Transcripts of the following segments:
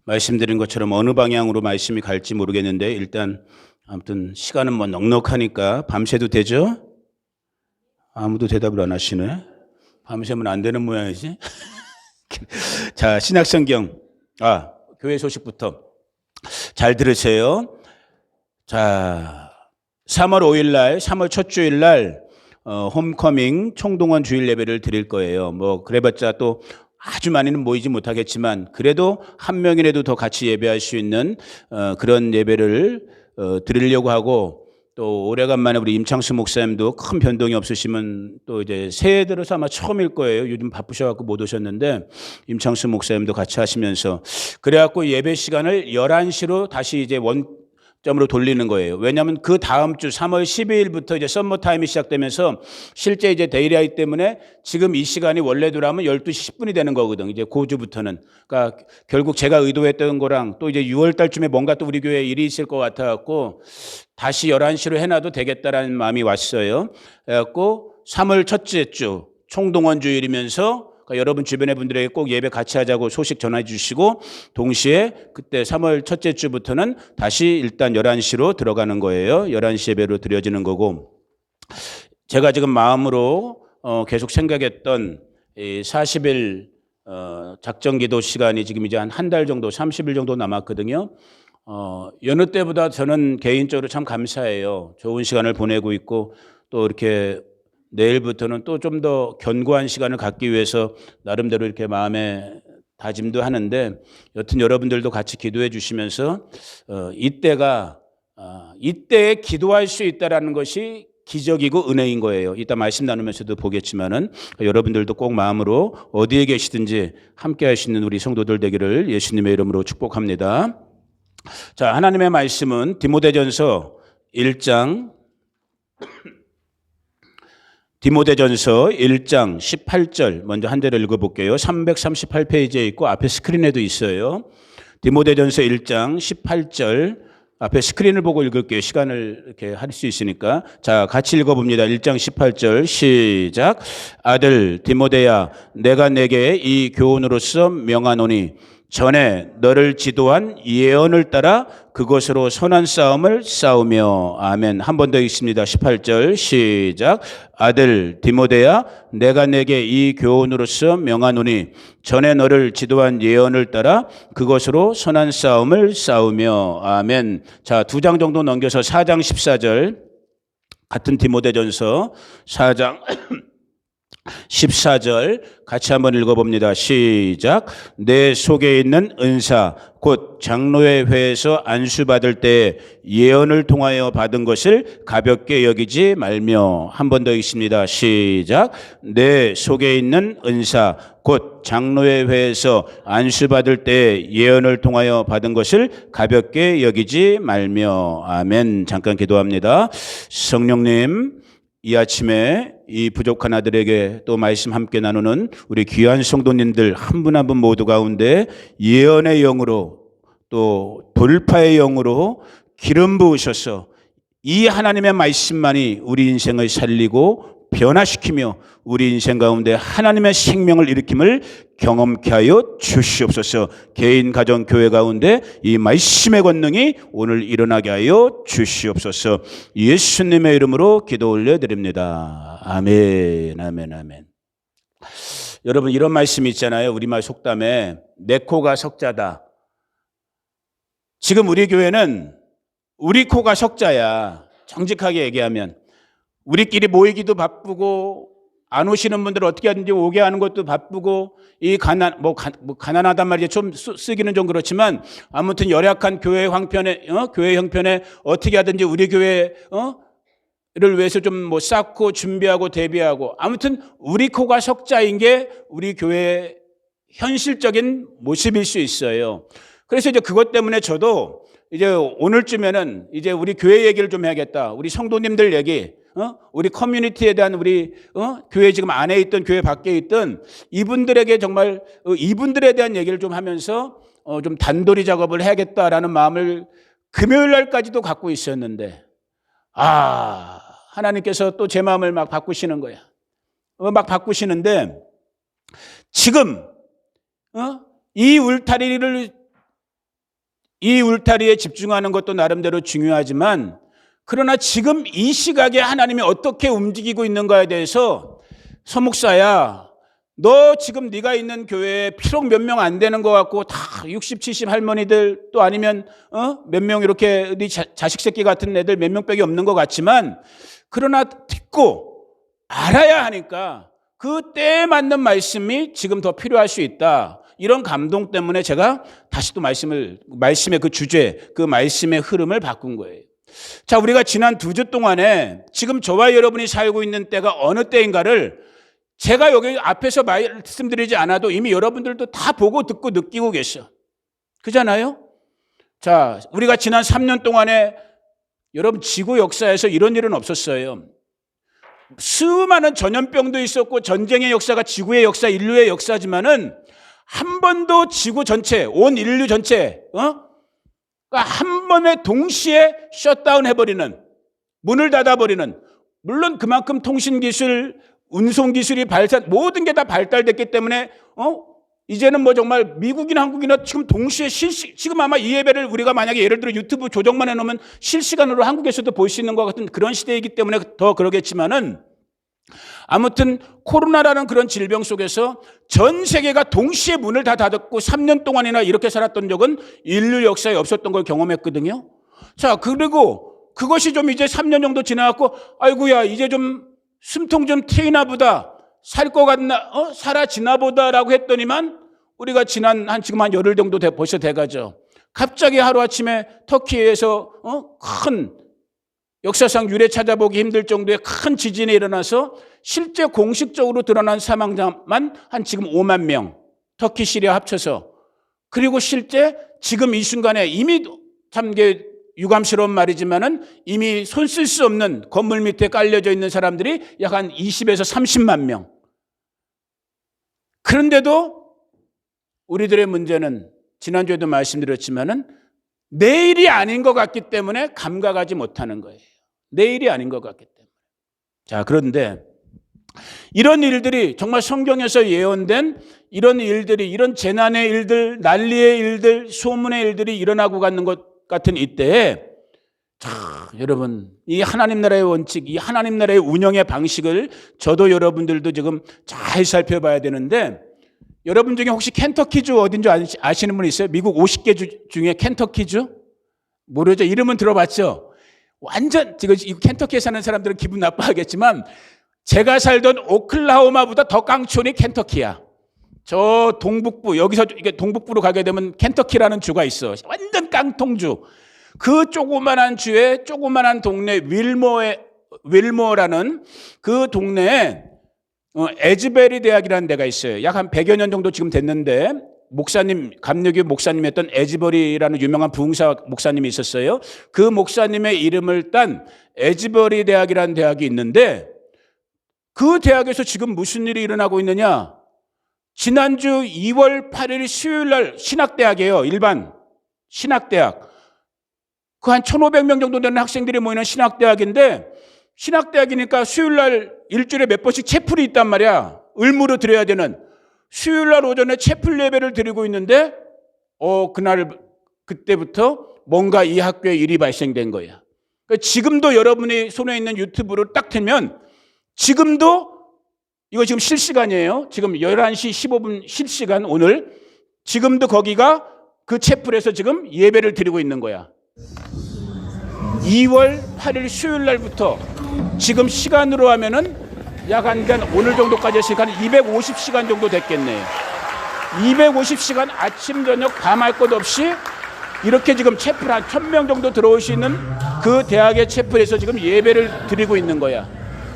말씀드린 것처럼 어느 방향으로 말씀이 갈지 모르겠는데 일단 아무튼 시간은 뭐 넉넉하니까 밤새도 되죠? 아무도 대답을 안 하시네. 밤새면 안 되는 모양이지. 자, 신약성경. 교회 소식부터 잘 들으세요. 자, 3월 5일 날, 3월 첫 주일 날 홈커밍 총동원 주일 예배를 드릴 거예요. 뭐 그래봤자 또 아주 많이는 모이지 못하겠지만 그래도 한 명이라도 더 같이 예배할 수 있는 그런 예배를 드리려고 하고, 또 오래간만에 우리 임창수 목사님도 큰 변동이 없으시면 또 이제 새해 들어서 아마 처음일 거예요. 요즘 바쁘셔갖고 못 오셨는데 임창수 목사님도 같이 하시면서 그래갖고 예배 시간을 11시로 다시 이제 원점으로 돌리는 거예요. 왜냐하면 그 다음 주 3월 12일부터 이제 썸머 타임이 시작되면서 실제 이제 데일라이트 때문에 지금 이 시간이 원래대로라면 12시 10분이 되는 거거든. 이제 그 주부터는. 그러니까 결국 제가 의도했던 거랑 또 이제 6월 달쯤에 뭔가 또 우리 교회에 일이 있을 것 같아갖고 다시 11시로 해놔도 되겠다라는 마음이 왔어요. 그래갖고 3월 첫째 주 총동원 주일이면서 그러니까 여러분 주변의 분들에게 꼭 예배 같이 하자고 소식 전해 주시고, 동시에 그때 3월 첫째 주부터는 다시 일단 11시로 들어가는 거예요. 11시 예배로 드려지는 거고, 제가 지금 마음으로 계속 생각했던 이 40일 작정 기도 시간이 지금 이제 한 달 정도, 30일 정도 남았거든요. 여느 때보다 저는 개인적으로 참 감사해요. 좋은 시간을 보내고 있고, 또 이렇게 내일부터는 또 좀 더 견고한 시간을 갖기 위해서 나름대로 이렇게 마음에 다짐도 하는데, 여튼 여러분들도 같이 기도해 주시면서 이때에 기도할 수 있다라는 것이 기적이고 은혜인 거예요. 이따 말씀 나누면서도 보겠지만은 여러분들도 꼭 마음으로 어디에 계시든지 함께 할 수 있는 우리 성도들 되기를 예수님의 이름으로 축복합니다. 자, 하나님의 말씀은 디모데전서 1장 18절 먼저 한 절을 읽어볼게요. 338페이지에 있고 앞에 스크린에도 있어요. 디모데전서 1장 18절 앞에 스크린을 보고 읽을게요. 시간을 이렇게 할 수 있으니까. 자, 같이 읽어봅니다. 1장 18절 시작. 아들 디모데야, 내가 내게 이 교훈으로서 명하노니 전에 너를 지도한 예언을 따라 그것으로 선한 싸움을 싸우며. 아멘. 한 번 더 읽습니다. 18절 시작. 아들 디모데야, 내가 내게 이 교훈으로서 명하노니 전에 너를 지도한 예언을 따라 그것으로 선한 싸움을 싸우며. 아멘. 자, 2장 정도 넘겨서 4장 14절 같은 디모데전서 4장 14절 같이 한번 읽어봅니다. 시작. 내 속에 있는 은사 곧 장로의 회에서 안수받을 때 예언을 통하여 받은 것을 가볍게 여기지 말며. 한 번 더 읽습니다. 시작. 내 속에 있는 은사 곧 장로의 회에서 안수받을 때 예언을 통하여 받은 것을 가볍게 여기지 말며. 아멘. 잠깐 기도합니다. 성령님, 이 아침에 이 부족한 아들에게 또 말씀 함께 나누는 우리 귀한 성도님들 한 분 한 분 모두 가운데 예언의 영으로 또 돌파의 영으로 기름 부으셔서 이 하나님의 말씀만이 우리 인생을 살리고 변화시키며 우리 인생 가운데 하나님의 생명을 일으킴을 경험케 하여 주시옵소서. 개인, 가정, 교회 가운데 이 말씀의 권능이 오늘 일어나게 하여 주시옵소서. 예수님의 이름으로 기도 올려드립니다. 아멘, 아멘, 아멘. 여러분, 이런 말씀이 있잖아요. 우리말 속담에 내 코가 석자다. 지금 우리 교회는 우리 코가 석자야. 정직하게 얘기하면 우리끼리 모이기도 바쁘고 안 오시는 분들 어떻게 하든지 오게 하는 것도 바쁘고, 이 가난하단 말이죠. 좀 쓰기는 좀 그렇지만 아무튼 열악한 교회 형편에 어떻게 하든지 우리 교회를 위해서 좀 쌓고 준비하고 대비하고, 아무튼 우리 코가 석자인 게 우리 교회의 현실적인 모습일 수 있어요. 그래서 이제 그것 때문에 저도 이제 오늘쯤에는 이제 우리 교회 얘기를 좀 해야겠다. 우리 성도님들 얘기, 우리 커뮤니티에 대한 우리 교회 지금 안에 있던 교회 밖에 있던 이분들에게 정말 이분들에 대한 얘기를 좀 하면서 좀 단도리 작업을 해야겠다라는 마음을 금요일 날까지도 갖고 있었는데, 하나님께서 또 제 마음을 막 바꾸시는 거야. 막 바꾸시는데 지금 이 울타리에 집중하는 것도 나름대로 중요하지만, 그러나 지금 이 시각에 하나님이 어떻게 움직이고 있는가에 대해서, 서목사야, 너 지금 네가 있는 교회에 비록 몇 명 안 되는 것 같고 다 60, 70 할머니들, 또 아니면 몇 명 이렇게 네 자식 새끼 같은 애들 몇 명밖에 없는 것 같지만, 그러나 듣고 알아야 하니까 그 때에 맞는 말씀이 지금 더 필요할 수 있다. 이런 감동 때문에 제가 다시 또 말씀의 그 주제, 그 말씀의 흐름을 바꾼 거예요. 자, 우리가 지난 2주 동안에 지금 저와 여러분이 살고 있는 때가 어느 때인가를 제가 여기 앞에서 말씀드리지 않아도 이미 여러분들도 다 보고 듣고 느끼고 계셔. 그잖아요? 자, 우리가 지난 3년 동안에 여러분 지구 역사에서 이런 일은 없었어요. 수많은 전염병도 있었고 전쟁의 역사가 지구의 역사, 인류의 역사지만은 한 번도 지구 전체, 온 인류 전체, 한 번에 동시에 셧다운 해버리는, 문을 닫아버리는, 물론 그만큼 통신기술, 운송기술이 모든 게 다 발달됐기 때문에, 이제는 뭐 정말 미국이나 한국이나 지금 동시에 지금 아마 이 예배를 우리가 만약에 예를 들어 유튜브 조정만 해놓으면 실시간으로 한국에서도 볼 수 있는 것 같은 그런 시대이기 때문에 더 그러겠지만은, 아무튼 코로나라는 그런 질병 속에서 전 세계가 동시에 문을 다 닫았고 3년 동안이나 이렇게 살았던 적은 인류 역사에 없었던 걸 경험했거든요. 자, 그리고 그것이 좀 이제 3년 정도 지나갔고, 아이고야, 이제 좀 숨통 좀 트이나 보다, 살 것 같나, 사라지나 보다라고 했더니만, 우리가 지난 지금 한 열흘 정도 벌써 돼가죠. 갑자기 하루아침에 터키에서 큰, 역사상 유례 찾아보기 힘들 정도의 큰 지진이 일어나서 실제 공식적으로 드러난 사망자만 한 지금 5만 명, 터키 시리아 합쳐서. 그리고 실제 지금 이 순간에 이미 참 유감스러운 말이지만은 이미 손 쓸 수 없는 건물 밑에 깔려져 있는 사람들이 약 한 20에서 30만 명. 그런데도 우리들의 문제는 지난주에도 말씀드렸지만은 내일이 아닌 것 같기 때문에 감각하지 못하는 거예요. 내일이 아닌 것 같기 때문에. 자, 그런데 이런 일들이 정말 성경에서 예언된 이런 일들이, 이런 재난의 일들, 난리의 일들, 소문의 일들이 일어나고 가는 것 같은 이때에, 자, 여러분, 이 하나님 나라의 원칙, 이 하나님 나라의 운영의 방식을 저도 여러분들도 지금 잘 살펴봐야 되는데, 여러분 중에 혹시 켄터키주 어딘지 아시는 분 있어요? 미국 50개 주 중에 켄터키주? 모르죠? 이름은 들어봤죠? 완전 지금 켄터키에 사는 사람들은 기분 나빠하겠지만, 제가 살던 오클라호마보다 더 깡촌이 켄터키야. 저 동북부, 여기서 이게 동북부로 가게 되면 켄터키라는 주가 있어. 완전 깡통주. 그 조그만한 주에 조그만한 동네 윌모어라는 그 동네에 에즈베리 대학이라는 데가 있어요. 약 한 100여 년 정도 지금 됐는데, 목사님, 감리교 목사님이었던 에즈버리라는 유명한 부흥사 목사님이 있었어요. 그 목사님의 이름을 딴 에즈버리 대학이라는 대학이 있는데, 그 대학에서 지금 무슨 일이 일어나고 있느냐? 지난주 2월 8일 수요일 날 신학대학이에요. 일반 신학대학. 그 한 1,500명 정도 되는 학생들이 모이는 신학대학인데, 신학대학이니까 수요일 날 일주일에 몇 번씩 채플이 있단 말이야. 의무로 드려야 되는. 수요일 날 오전에 채플 예배를 드리고 있는데, 그때부터 뭔가 이 학교에 일이 발생된 거야. 그러니까 지금도 여러분이 손에 있는 유튜브를 딱 틀면, 지금도, 이거 지금 실시간이에요. 지금 11시 15분 실시간 오늘. 지금도 거기가 그 채플에서 지금 예배를 드리고 있는 거야. 2월 8일 수요일 날부터 지금 시간으로 하면은 약 한 오늘 정도까지 했으니까 250시간 정도 됐겠네요. 250시간 아침, 저녁, 밤 할 것 없이 이렇게 지금 채플 한 1,000명 정도 들어올 수 있는 그 대학의 채플에서 지금 예배를 드리고 있는 거야.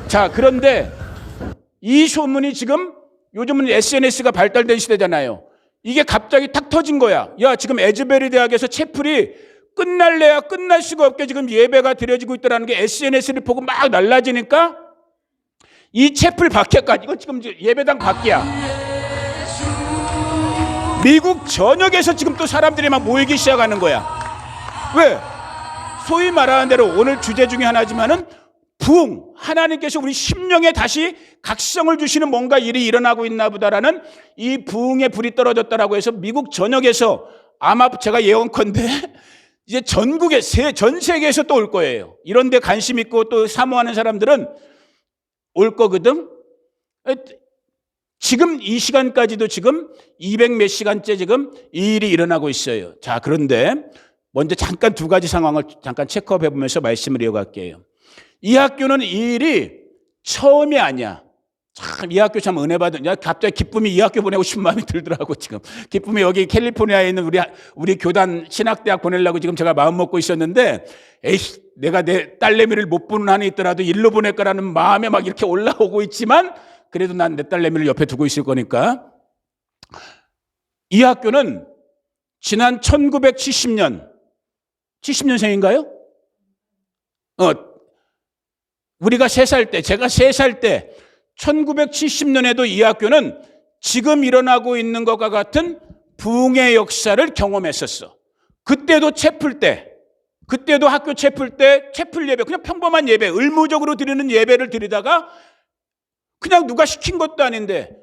자, 그런데 이 소문이 지금 요즘은 SNS가 발달된 시대잖아요. 이게 갑자기 탁 터진 거야. 야, 지금 에즈베리 대학에서 채플이 끝날래야 끝날 수가 없게 지금 예배가 드려지고 있다는 게 SNS를 보고 막 날라지니까 이 채플 밖에까지, 이거 지금 예배당 밖이야. 미국 전역에서 지금 또 사람들이 막 모이기 시작하는 거야. 왜? 소위 말하는 대로 오늘 주제 중에 하나지만은 부흥, 하나님께서 우리 심령에 다시 각성을 주시는 뭔가 일이 일어나고 있나 보다라는 이 부흥의 불이 떨어졌다라고 해서 미국 전역에서 아마 제가 예언컨대 이제 전국에 전 세계에서 또 올 거예요. 이런 데 관심 있고 또 사모하는 사람들은 올 거거든. 지금 이 시간까지도 지금 200몇 시간째 지금 이 일이 일어나고 있어요. 자, 그런데 먼저 잠깐 두 가지 상황을 잠깐 체크업해 보면서 말씀을 이어갈게요. 이 학교는 이 일이 처음이 아니야. 참 이 학교 참 은혜 받은. 갑자기 기쁨이 이 학교 보내고 싶은 마음이 들더라고 지금. 기쁨이 여기 캘리포니아에 있는 우리 교단 신학대학 보내려고 지금 제가 마음 먹고 있었는데, 에이 내가 내 딸내미를 못 보는 한이 있더라도 일로 보낼 거라는 마음에 막 이렇게 올라오고 있지만, 그래도 난 내 딸내미를 옆에 두고 있을 거니까. 이 학교는 지난 1970년 70년생인가요? 우리가 3살 때, 제가 3살 때 1970년에도 이 학교는 지금 일어나고 있는 것과 같은 부흥의 역사를 경험했었어. 그때도 채플 때, 그때도 학교 채플 때 채플 예배, 그냥 평범한 예배, 의무적으로 드리는 예배를 드리다가 그냥 누가 시킨 것도 아닌데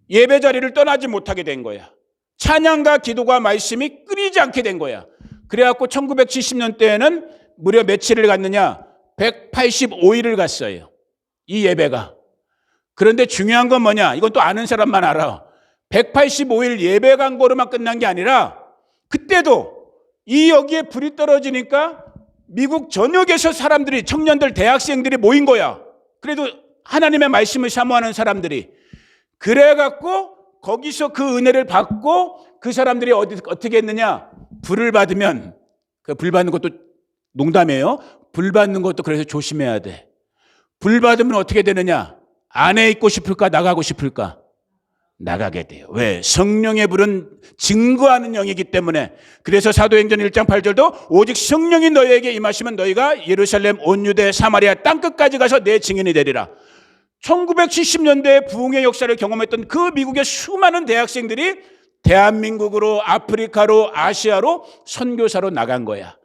예배 자리를 떠나지 못하게 된 거야. 찬양과 기도가 말씀이 끊이지 않게 된 거야. 그래갖고 1970년대에는 무려 며칠을 갔느냐? 185일을 갔어요. 이 예배가. 그런데 중요한 건 뭐냐? 이건 또 아는 사람만 알아. 185일 예배 간 거로만 끝난 게 아니라 그때도 이 여기에 불이 떨어지니까 미국 전역에서 사람들이, 청년들, 대학생들이 모인 거야. 그래도 하나님의 말씀을 사모하는 사람들이. 그래갖고 거기서 그 은혜를 받고 그 사람들이 어떻게 했느냐? 불을 받으면, 그 불 받는 것도 농담이에요. 불 받는 것도 그래서 조심해야 돼. 불 받으면 어떻게 되느냐? 안에 있고 싶을까? 나가고 싶을까? 나가게 돼요. 왜? 성령의 불은 증거하는 영이기 때문에. 그래서 사도행전 1장 8절도 오직 성령이 너희에게 임하시면 너희가 예루살렘 온 유대 사마리아 땅끝까지 가서 내 증인이 되리라. 1970년대에 부흥의 역사를 경험했던 그 미국의 수많은 대학생들이 대한민국으로, 아프리카로, 아시아로 선교사로 나간 거야.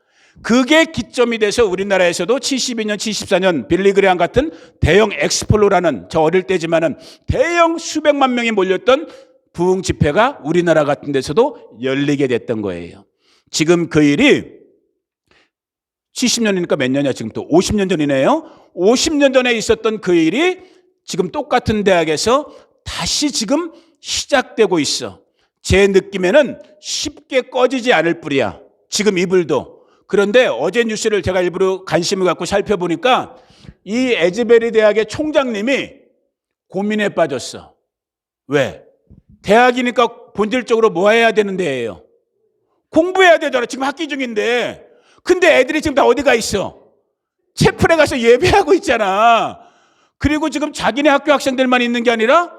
그게 기점이 돼서 우리나라에서도 72년, 74년 빌리그레암 같은 대형 엑스폴로라는, 저 어릴 때지만은 대형 수백만 명이 몰렸던 부흥 집회가 우리나라 같은 데서도 열리게 됐던 거예요. 지금 그 일이 70년이니까 몇 년이야? 지금 또 50년 전이네요. 50년 전에 있었던 그 일이 지금 똑같은 대학에서 다시 지금 시작되고 있어. 제 느낌에는 쉽게 꺼지지 않을 뿐이야. 지금 이 불도. 그런데 어제 뉴스를 제가 일부러 관심을 갖고 살펴보니까 이 에즈베리 대학의 총장님이 고민에 빠졌어. 왜? 대학이니까 본질적으로 뭐 해야 되는 데예요? 공부해야 되잖아. 지금 학기 중인데. 근데 애들이 지금 다 어디 가 있어? 채플에 가서 예배하고 있잖아. 그리고 지금 자기네 학교 학생들만 있는 게 아니라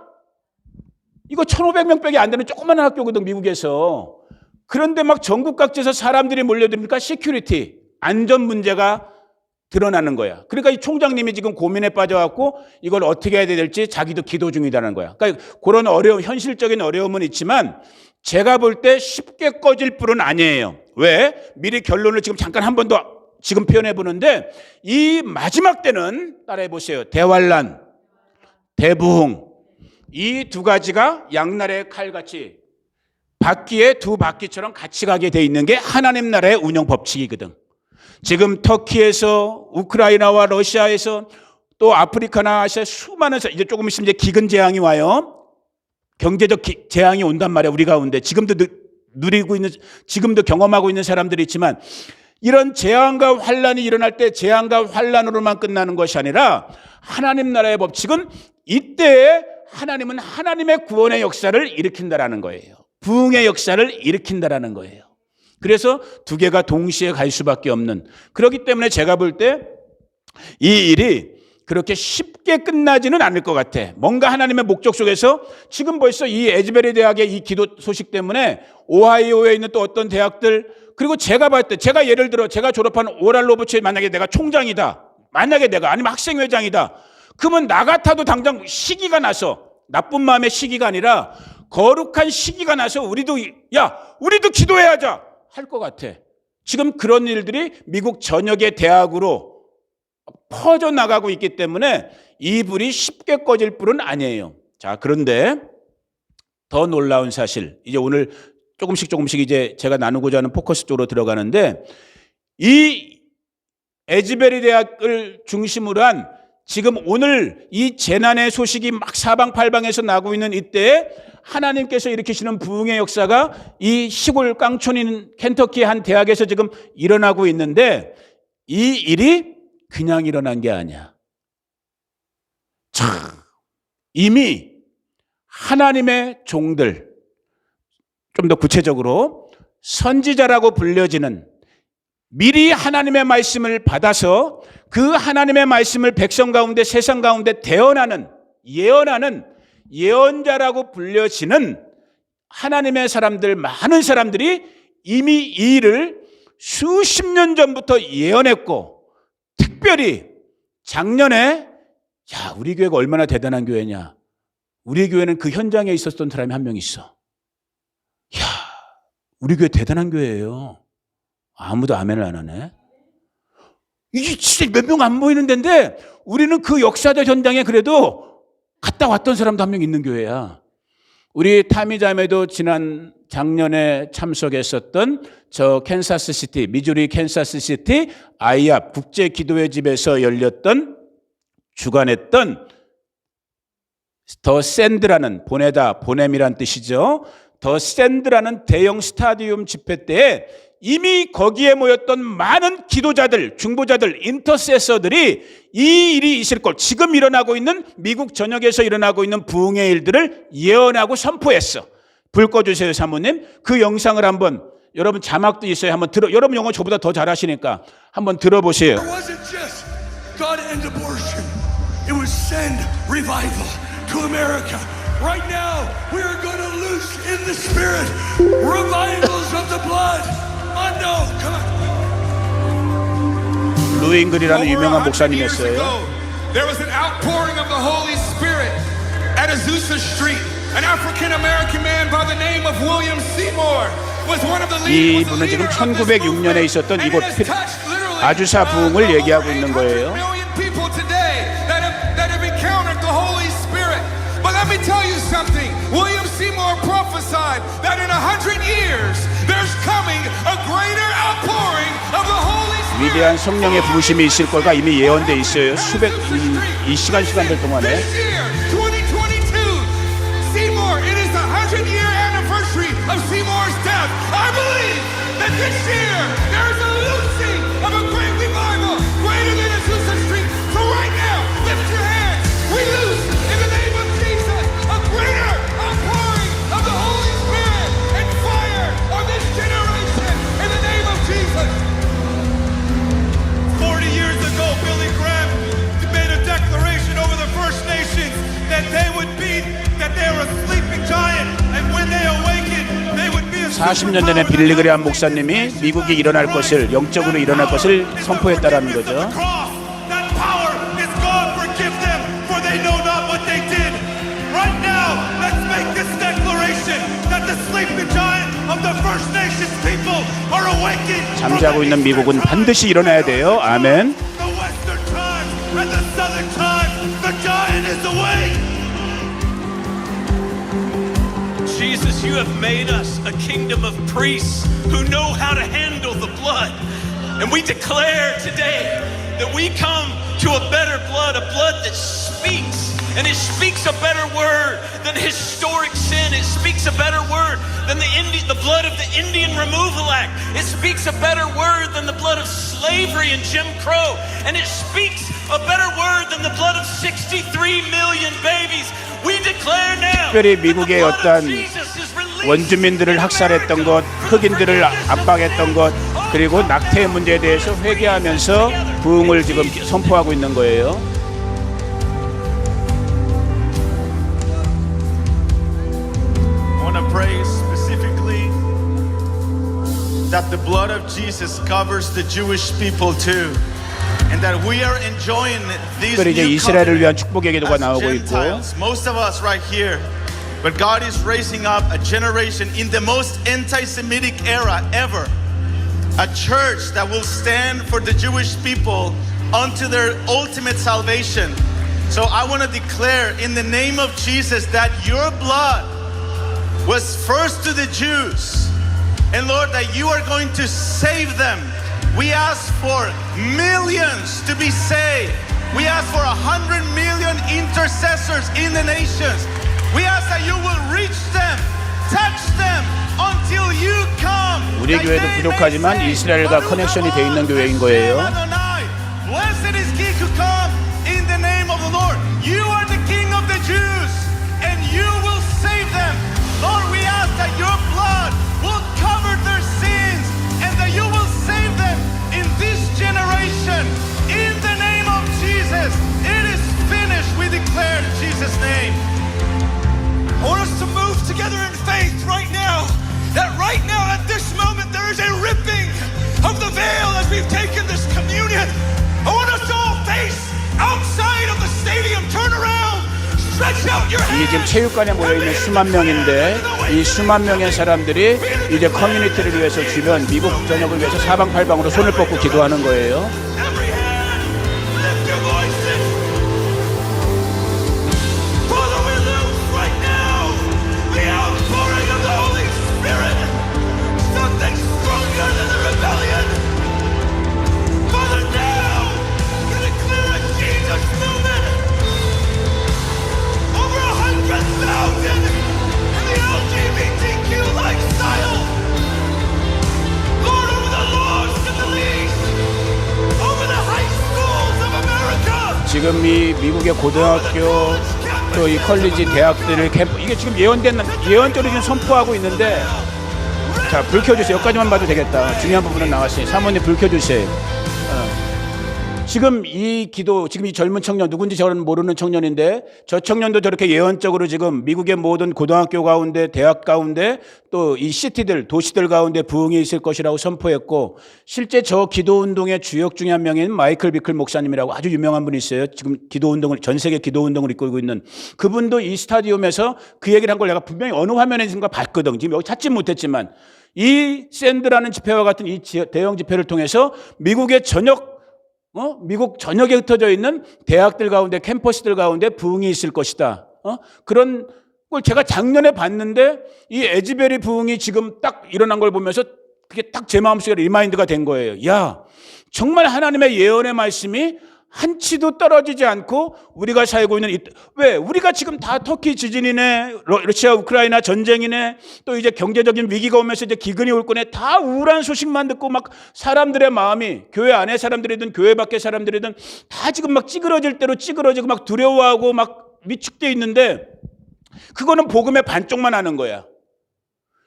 이거 1,500명밖에 안 되는 조그마한 학교거든, 미국에서. 그런데 막 전국 각지에서 사람들이 몰려드니까 시큐리티, 안전 문제가 드러나는 거야. 그러니까 이 총장님이 지금 고민에 빠져갖고 이걸 어떻게 해야 될지 자기도 기도 중이라는 거야. 그러니까 그런 어려움, 현실적인 어려움은 있지만 제가 볼 때 쉽게 꺼질 불은 아니에요. 왜? 미리 결론을 지금 잠깐 한 번 더 지금 표현해 보는데, 이 마지막 때는 따라해 보세요. 대환란, 대부흥, 이 두 가지가 양날의 칼같이 바퀴에 두 바퀴처럼 같이 가게 돼 있는 게 하나님 나라의 운영 법칙이거든. 지금 터키에서, 우크라이나와 러시아에서, 또 아프리카나 아시아 수많은, 이제 조금 있으면 이제 기근 재앙이 와요. 경제적 재앙이 온단 말이야, 우리 가운데. 지금도 누리고 있는, 지금도 경험하고 있는 사람들이 있지만, 이런 재앙과 환란이 일어날 때 재앙과 환란으로만 끝나는 것이 아니라 하나님 나라의 법칙은 이때에 하나님은 하나님의 구원의 역사를 일으킨다라는 거예요. 부흥의 역사를 일으킨다라는 거예요. 그래서 두 개가 동시에 갈 수밖에 없는, 그렇기 때문에 제가 볼 때 이 일이 그렇게 쉽게 끝나지는 않을 것 같아. 뭔가 하나님의 목적 속에서 지금 벌써 이 에즈베리 대학의 이 기도 소식 때문에 오하이오에 있는 또 어떤 대학들, 그리고 제가 봤을 때, 제가 예를 들어 제가 졸업한 오랄 로버츠에 만약에 내가 총장이다, 만약에 내가, 아니면 학생회장이다, 그러면 나 같아도 당장 시기가 나서, 나쁜 마음의 시기가 아니라 거룩한 시기가 나서 우리도 기도해야 하자 할 것 같아. 지금 그런 일들이 미국 전역의 대학으로 퍼져나가고 있기 때문에 이 불이 쉽게 꺼질 불은 아니에요. 자, 그런데 더 놀라운 사실, 이제 오늘 조금씩 이제 제가 나누고자 하는 포커스 쪽으로 들어가는데, 이 에즈베리 대학을 중심으로 한 지금 오늘 이 재난의 소식이 막 사방팔방에서 나고 있는 이때에 하나님께서 일으키시는 부흥의 역사가 이 시골 깡촌인 켄터키의 한 대학에서 지금 일어나고 있는데, 이 일이 그냥 일어난 게 아니야. 참, 이미 하나님의 종들, 좀 더 구체적으로 선지자라고 불려지는, 미리 하나님의 말씀을 받아서 그 하나님의 말씀을 백성 가운데 세상 가운데 예언하는 예언자라고 불려지는 하나님의 사람들, 많은 사람들이 이미 이 일을 수십 년 전부터 예언했고, 특별히 작년에 우리 교회가 얼마나 대단한 교회냐, 우리 교회는 그 현장에 있었던 사람이 한 명 있어. 우리 교회 대단한 교회예요. 아무도 아멘을 안 하네. 이게 진짜 몇 명 안 보이는 데인데 우리는 그 역사적 현장에 그래도 갔다 왔던 사람도 한 명 있는 교회야. 우리 타미자매도 작년에 참석했었던 저 캔사스시티, 미주리 캔사스시티 아이압 국제기도회 집에서 주관했던 더 샌드라는, 보냄이란 뜻이죠. 더 샌드라는 대형 스타디움 집회 때에 이미 거기에 모였던 많은 기도자들, 중보자들, 인터세서들이 이 일이 있을 것, 지금 일어나고 있는 미국 전역에서 일어나고 있는 부흥의 일들을 예언하고 선포했어. 불 꺼주세요, 사모님. 그 영상을 한번, 여러분 자막도 있어요. 한번 여러분 영어 저보다 더 잘하시니까 한번 들어보세요. It wasn't just God end abortion. It was send revival to America. Right now, we are going to loose in the spirit revivals of the blood. No, come on. 루잉글이라는 유명한 목사님이었어요. There was an outpouring of the Holy Spirit at Azusa Street. An African American man by the name of William Seymour was one of the leaders. 이분은 지금 1906년에 있었던 이곳 아주사 부흥을 얘기하고 있는 거예요. But let me tell you something. William Seymour prophesied that in 100 years there's coming a greater outpouring of the Holy Spirit. 위대한 성령의 부르심이 있을 거가 이미 예언돼 있어요. 이 시간들 동안에. This year, 2022, Seymour, it is the 100-year anniversary of Seymour's death. I believe that this year there is a loosing of a great revival greater than Azusa Street. So right now, lift your hands. We loose in the name of Jesus a greater outpouring of the Holy Spirit and fire on this generation in the name of Jesus. 40 years ago, Billy Graham made a declaration over the First Nations that they were a sleeping giant, and when they awakened, they would be a 40년 전에 빌리 그레함 목사님이 미국이 일어날 것을, 영적으로 일어날 것을 선포했다라는 거죠. 잠자고 있는 미국은 반드시 일어나야 돼요. 아멘. Jesus, you have made us a kingdom of priests who know how to handle the blood. And we declare today that we come to a better blood, a blood that speaks. And it speaks a better word than historic sin. It speaks a better word than the blood of the Indian Removal Act. It speaks a better word than the blood of slavery and Jim Crow. And it speaks a better word than the blood of 63 million babies. We declare now 특별히 미국의 어떤 원주민들을 학살했던 것, 흑인들을 압박했던 것, 그리고 낙태 문제에 대해서 회개하면서 부흥을 지금 선포하고 있는 거예요. Pray specifically that the blood of Jesus covers the Jewish people too, and that we are enjoying these 특별히 이제 new 이스라엘을 위한 covenants 축복의 기도가 as 나오고 있고, Gentiles. Most of us right here, but God is raising up a generation in the most anti-Semitic era ever, a church that will stand for the Jewish people unto their ultimate salvation. So I want to declare in the name of Jesus that your blood was first to the Jews. And Lord, that you are going to save them. We ask for millions to be saved. We ask for 100 million intercessors in the nations. We ask that you will reach them, touch them until you come. 우리 교회도 부족하지만 이스라엘과 커넥션이 돼 있는 교회인 거예요. Blessed is He who come in the name of the Lord. You are the King of the Jews, and you will save them. Lord, we ask that your blood will cover their sins, and that you will save them in this generation. In the name of Jesus, it is finished. We declare in Jesus' name. I want us to move together in faith right now. That right now, at this moment, there is a ripping of the veil as we've taken this communion. I want us to all face outside of the stadium. Turn around. Stretch out your 이게 지금 hands. 체육관에 모여있는 수만 명인데 이 수만 명의 사람들이 이제 커뮤니티를 위해서 주변 미국 전역을 위해서 사방팔방으로 손을 뻗고 기도하는 거예요. Every hand. Lift your voices. Father, we loose right now the outpouring of the Holy Spirit. Something stronger than the rebellion. Father, now we declare a Jesus movement. Over 100,000 in the LGBTQ lifestyle. Lord, over the lost and the least. Over the high schools of America. 지금 이 미국의 고등학교 또 이 컬리지 대학들을 캠프 이게 지금 예언적으로 지금 선포하고 있는데 자, 불 켜주세요. 여기까지만 봐도 되겠다. 중요한 부분은 나왔으니 사모님 불 켜주세요. 지금 이 기도, 지금 이 젊은 청년, 누군지 저는 모르는 청년인데 저 청년도 저렇게 예언적으로 지금 미국의 모든 고등학교 가운데, 대학 가운데 또 이 시티들, 도시들 가운데 부흥이 있을 것이라고 선포했고 실제 저 기도운동의 주역 중에 한 명인 마이클 비클 목사님이라고 아주 유명한 분이 있어요. 지금 기도운동을, 전 세계 기도운동을 이끌고 있는 그분도 이 스타디움에서 그 얘기를 한 걸 내가 분명히 어느 화면에선가 봤거든. 지금 여기 찾지 못했지만 이 샌드라는 집회와 같은 이 대형 집회를 통해서 미국의 미국 전역에 흩어져 있는 대학들 가운데 캠퍼스들 가운데 부흥이 있을 것이다. 그런 걸 제가 작년에 봤는데 이 에즈베리 부흥이 지금 딱 일어난 걸 보면서 그게 딱 제 마음속에 리마인드가 된 거예요. 야, 정말 하나님의 예언의 말씀이 한치도 떨어지지 않고 우리가 살고 있는 왜 우리가 지금 다 터키 지진이네, 러시아 우크라이나 전쟁이네, 또 이제 경제적인 위기가 오면서 이제 기근이 올 거네, 다 우울한 소식만 듣고 막 사람들의 마음이 교회 안에 사람들이든 교회 밖의 사람들이든 다 지금 막 찌그러질 대로 찌그러지고 막 두려워하고 막 위축돼 있는데 그거는 복음의 반쪽만 하는 거야.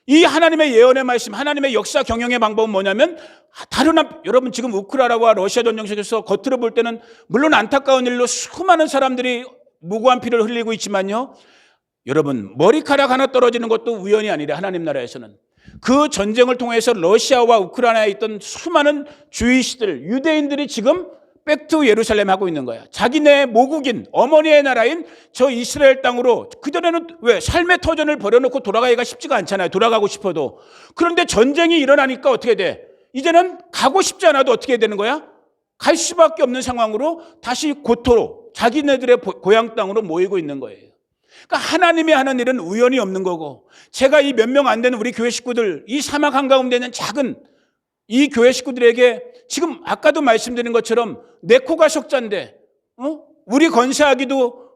이 하나님의 예언의 말씀, 하나님의 역사 경영의 방법은 뭐냐면 여러분 지금 우크라이나와 러시아 전쟁 속에서 겉으로 볼 때는 물론 안타까운 일로 수많은 사람들이 무고한 피를 흘리고 있지만요. 여러분 머리카락 하나 떨어지는 것도 우연이 아니라 하나님 나라에서는 그 전쟁을 통해서 러시아와 우크라이나에 있던 수많은 주이시들, 유대인들이 지금 백투 예루살렘 하고 있는 거야. 자기네 모국인 어머니의 나라인 저 이스라엘 땅으로. 그전에는 왜 삶의 터전을 버려놓고 돌아가기가 쉽지가 않잖아요. 돌아가고 싶어도. 그런데 전쟁이 일어나니까 어떻게 돼? 이제는 가고 싶지 않아도 어떻게 되는 거야? 갈 수밖에 없는 상황으로 다시 고토로 자기네들의 고향 땅으로 모이고 있는 거예요. 그러니까 하나님이 하는 일은 우연이 없는 거고, 제가 이 몇 명 안 되는 우리 교회 식구들, 이 사막 한가운데 있는 작은 이 교회 식구들에게 지금 아까도 말씀드린 것처럼 내 코가 석자인데 우리 건사하기도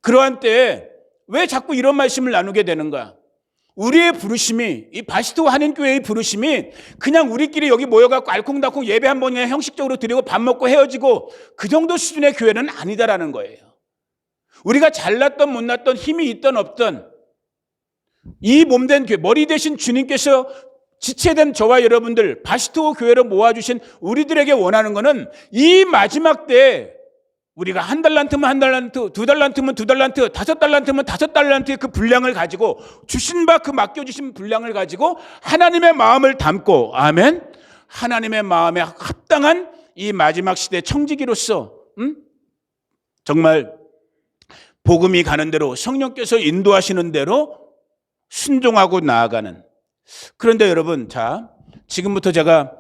그러한 때에 왜 자꾸 이런 말씀을 나누게 되는가? 우리의 부르심이, 이 바시트 한인교회의 부르심이 그냥 우리끼리 여기 모여갖고 알콩달콩 예배 한 번에 형식적으로 드리고 밥 먹고 헤어지고 그 정도 수준의 교회는 아니다라는 거예요. 우리가 잘났던 못났던 힘이 있던 없던 이 몸된 교회, 머리 대신 주님께서 지체된 저와 여러분들 바시트 교회로 모아주신 우리들에게 원하는 것은 이 마지막 때에 우리가 한 달란트면 한 달란트, 두 달란트면 두 달란트, 5달란트면 5달란트의 그 분량을 가지고 주신 바 그 맡겨주신 분량을 가지고 하나님의 마음을 담고, 아멘, 하나님의 마음에 합당한 이 마지막 시대 청지기로서 정말 복음이 가는 대로 성령께서 인도하시는 대로 순종하고 나아가는. 그런데 여러분, 자, 지금부터 제가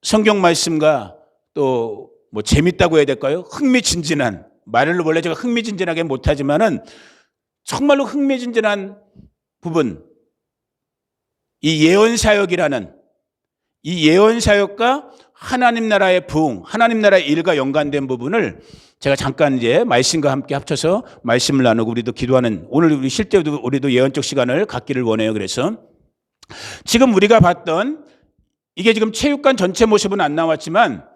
성경 말씀과 또 뭐 재밌다고 해야 될까요? 흥미진진한, 말을 원래 제가 흥미진진하게 못하지만은 정말로 흥미진진한 부분, 이 예언사역이라는 이 예언사역과 하나님 나라의 부흥, 하나님 나라의 일과 연관된 부분을 제가 잠깐 이제 말씀과 함께 합쳐서 말씀을 나누고 우리도 기도하는, 오늘 우리 실제로 우리도 예언적 시간을 갖기를 원해요. 그래서 지금 우리가 봤던 이게 지금 체육관 전체 모습은 안 나왔지만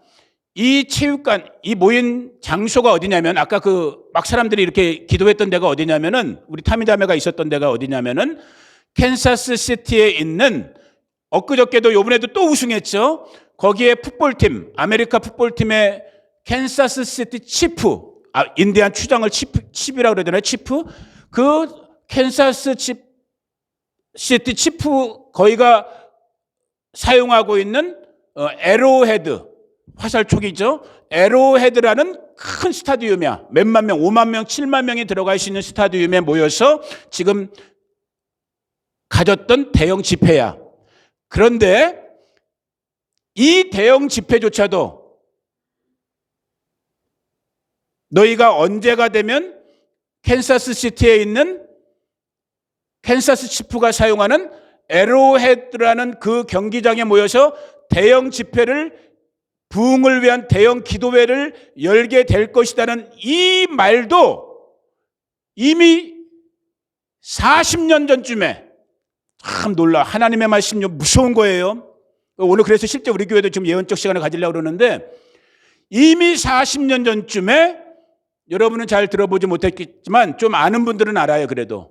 이 체육관, 이 모인 장소가 어디냐면 아까 그 막 사람들이 이렇게 기도했던 데가 어디냐면은 우리 타미자매가 있었던 데가 어디냐면은 캔사스 시티에 있는, 엊그저께도 요번에도 또 우승했죠. 거기에 풋볼팀, 아메리카 풋볼팀의 캔사스 시티 치프, 인디안 추장을 칩이라고 그러잖아요. 치프. 그 캔사스 시티 치프 거기가 사용하고 있는 에로헤드, 화살촉이죠. 에로헤드라는 큰 스타디움이야. 몇만 명, 5만 명, 7만 명이 들어갈 수 있는 스타디움에 모여서 지금 가졌던 대형 집회야. 그런데 이 대형 집회조차도 너희가 언제가 되면 캔사스 시티에 있는 캔사스 치프가 사용하는 에로헤드라는 그 경기장에 모여서 대형 집회를, 부흥을 위한 대형 기도회를 열게 될 것이라는 이 말도 이미 40년 전쯤에, 참 놀라, 하나님의 말씀이 무서운 거예요. 오늘 그래서 실제 우리 교회도 지금 예언적 시간을 가지려고 그러는데 이미 40년 전쯤에, 여러분은 잘 들어보지 못했겠지만 좀 아는 분들은 알아요. 그래도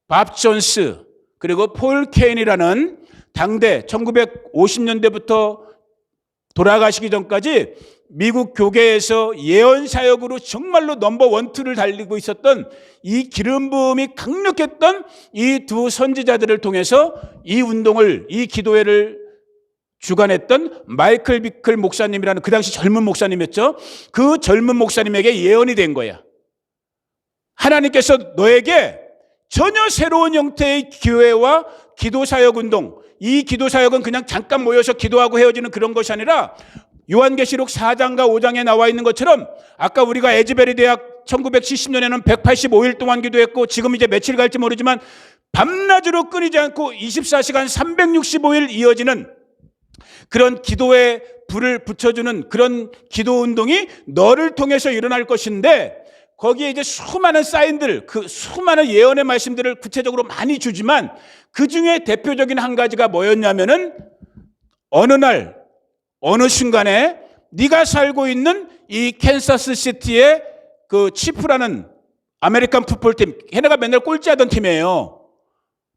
밥 존스 그리고 폴 케인이라는 당대 1950년대부터 돌아가시기 전까지 미국 교계에서 예언 사역으로 정말로 넘버 원, 투를 달리고 있었던, 이 기름 부음이 강력했던 이 두 선지자들을 통해서 이 운동을, 이 기도회를 주관했던 마이클 비클 목사님이라는 그 당시 젊은 목사님이었죠. 그 젊은 목사님에게 예언이 된 거야. 하나님께서 너에게 전혀 새로운 형태의 교회와 기도사역 운동, 이 기도사역은 그냥 잠깐 모여서 기도하고 헤어지는 그런 것이 아니라 요한계시록 4장과 5장에 나와 있는 것처럼, 아까 우리가 에즈베리 대학 1970년에는 185일 동안 기도했고 지금 이제 며칠 갈지 모르지만 밤낮으로 끊이지 않고 24시간 365일 이어지는 그런 기도에 불을 붙여주는 그런 기도 운동이 너를 통해서 일어날 것인데, 거기에 이제 수많은 사인들, 그 수많은 예언의 말씀들을 구체적으로 많이 주지만 그 중에 대표적인 한 가지가 뭐였냐면은 어느 날, 어느 순간에 네가 살고 있는 이 캔사스 시티의 그 치프라는 아메리칸 풋볼팀, 걔네가 맨날 꼴찌하던 팀이에요.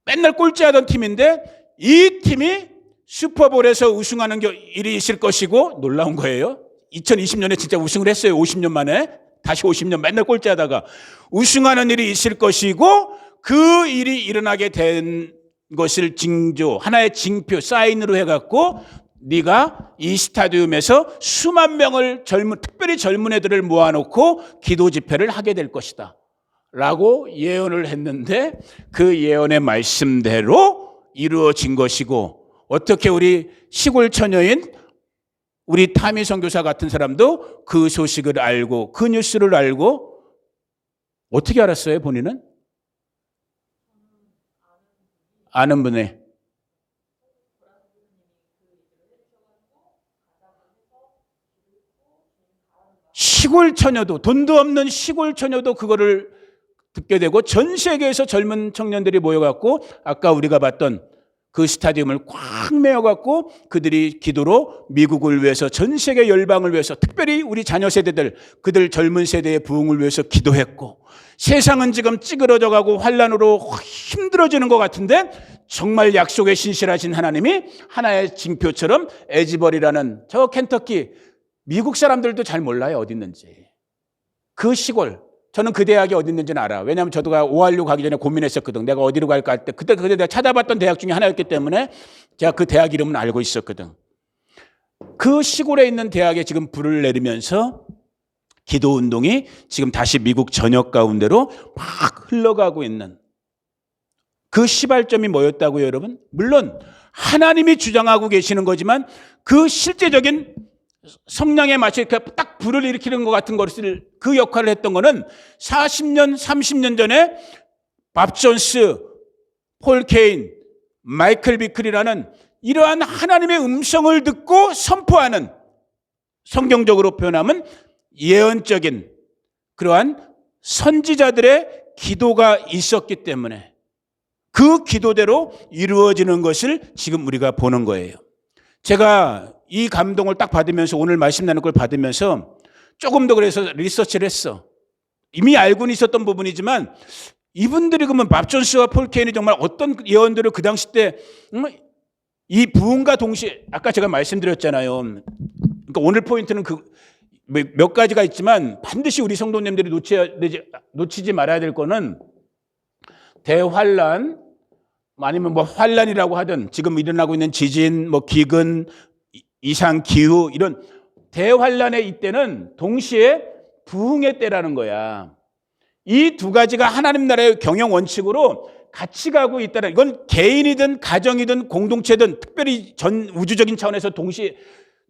맨날 꼴찌하던 팀인데 이 팀이 슈퍼볼에서 우승하는 일이 있을 것이고, 놀라운 거예요. 2020년에 진짜 우승을 했어요. 50년 만에. 다시 50년 맨날 꼴찌하다가 우승하는 일이 있을 것이고, 그 일이 일어나게 된 것을 징조, 하나의 징표, 사인으로 해갖고 네가 이 스타디움에서 수만 명을 특별히 젊은 애들을 모아놓고 기도 집회를 하게 될 것이다 라고 예언을 했는데, 그 예언의 말씀대로 이루어진 것이고, 어떻게 우리 시골 처녀인 우리 타미 선교사 같은 사람도 그 소식을 알고, 그 뉴스를 알고, 어떻게 알았어요, 본인은? 아는 분의. 시골 처녀도, 돈도 없는 시골 처녀도 그거를 듣게 되고, 전 세계에서 젊은 청년들이 모여갖고 아까 우리가 봤던 그 스타디움을 꽉 메워갖고 그들이 기도로 미국을 위해서, 전 세계 열방을 위해서, 특별히 우리 자녀 세대들, 그들 젊은 세대의 부흥을 위해서 기도했고, 세상은 지금 찌그러져가고 환란으로 힘들어지는 것 같은데 정말 약속에 신실하신 하나님이 하나의 징표처럼 에즈버리라는 저 켄터키, 미국 사람들도 잘 몰라요 어디 있는지. 그 시골, 저는 그 대학이 어디 있는지는 알아. 왜냐하면 저도 ORU 가기 전에 고민했었거든. 내가 어디로 갈까 할 때, 그때 내가 찾아봤던 대학 중에 하나였기 때문에 제가 그 대학 이름은 알고 있었거든. 그 시골에 있는 대학에 지금 불을 내리면서 기도 운동이 지금 다시 미국 전역 가운데로 막 흘러가고 있는 그 시발점이 뭐였다고요, 여러분? 물론 하나님이 주장하고 계시는 거지만 그 실제적인 성령의 맛이 이렇게 딱 불을 일으키는 것 같은 것을 그 역할을 했던 거는 40년, 30년 전에 밥 존스, 폴 케인, 마이클 비클이라는 이러한 하나님의 음성을 듣고 선포하는, 성경적으로 표현하면 예언적인 그러한 선지자들의 기도가 있었기 때문에 그 기도대로 이루어지는 것을 지금 우리가 보는 거예요. 제가 이 감동을 딱 받으면서, 오늘 말씀 나눌 걸 받으면서 조금 더 그래서 리서치를 했어. 이미 알고는 있었던 부분이지만 이분들이 그러면 밥 존스와 폴 케인이 정말 어떤 예언들을 그 당시 때 이 부흥과 동시에, 아까 제가 말씀드렸잖아요. 그러니까 오늘 포인트는 그 몇 가지가 있지만 반드시 우리 성도님들이 놓치지 말아야 될 거는 대환란, 아니면 뭐 환란이라고 하든 지금 일어나고 있는 지진, 뭐 기근, 이상 기후, 이런 대환란의 이때는 동시에 부흥의 때라는 거야. 이 두 가지가 하나님 나라의 경영 원칙으로 같이 가고 있다는, 이건 개인이든 가정이든 공동체든 특별히 전 우주적인 차원에서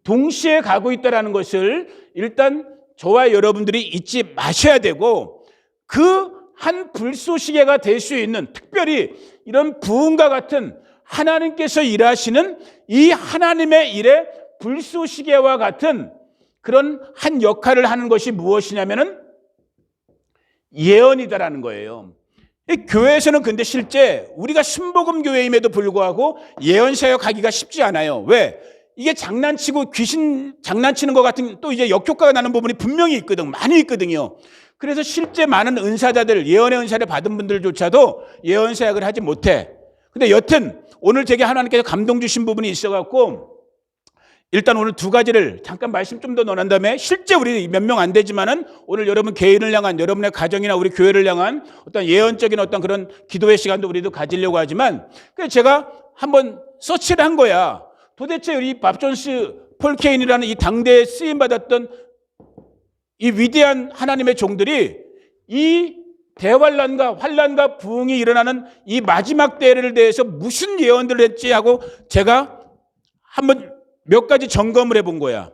동시에 가고 있다는 것을 일단 저와 여러분들이 잊지 마셔야 되고, 그 한 불쏘시개가 될 수 있는, 특별히 이런 부흥과 같은 하나님께서 일하시는 이 하나님의 일에 불쏘시개와 같은 그런 한 역할을 하는 것이 무엇이냐면은 예언이다라는 거예요. 이 교회에서는 근데 실제 우리가 순복음 교회임에도 불구하고 예언 사역하기가 쉽지 않아요. 왜? 이게 장난치고 귀신 장난치는 것 같은 또 이제 역효과가 나는 부분이 분명히 있거든. 많이 있거든요. 그래서 실제 많은 은사자들, 예언의 은사를 받은 분들조차도 예언 사역을 하지 못해. 근데 여튼 오늘 제게 하나님께서 감동 주신 부분이 있어갖고 일단 오늘 두 가지를 잠깐 말씀 좀 더 넣은 다음에, 실제 우리 몇 명 안 되지만은 오늘 여러분 개인을 향한, 여러분의 가정이나 우리 교회를 향한 어떤 예언적인 어떤 그런 기도의 시간도 우리도 가지려고 하지만, 그래서 제가 한번 서치를 한 거야. 도대체 이 밥 존스, 폴 케인이라는 이 당대에 쓰임받았던 이 위대한 하나님의 종들이 이 대환란과 환란과 부흥이 일어나는 이 마지막 때를 대해서 무슨 예언들을 했지 하고 제가 한번 몇 가지 점검을 해본 거야.